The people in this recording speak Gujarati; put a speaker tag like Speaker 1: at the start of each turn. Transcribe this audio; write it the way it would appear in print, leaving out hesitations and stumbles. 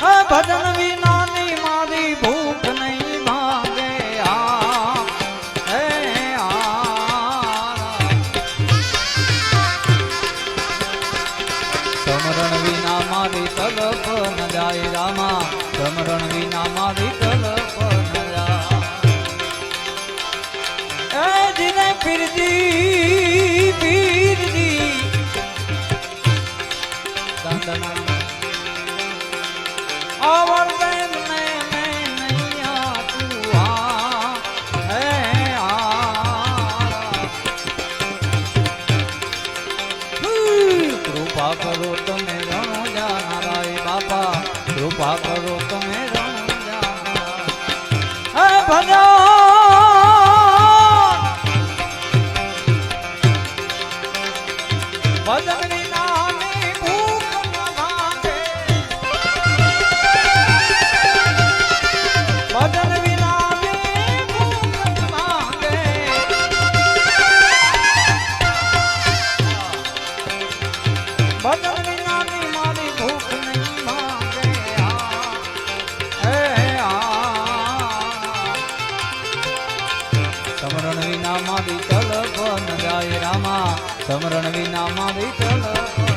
Speaker 1: ભજન વિનાની મારી ભૂખ નહીં ભાંગે સમરણ વિના મારી તલપ ન જાય રામા સમરણ વિના મારી તલપ ન જાય જીને પીરજી પીરજી દાદા આવડે ને નૈયા તું કૃપા કરો તમે રણો જાનારાય બાપા કૃપા કરો તમે રણો જાનારાય ભજન વિનાની ભૂખ ન ભાંગે ભજન વિનાની ભૂખ ન ભાંગે ભજન વિનાની મારી ભૂખ નહીં ભાંગે સમરણ વિના મારી તલપ ન જાય રામા સમરણ વિના મારી તલપ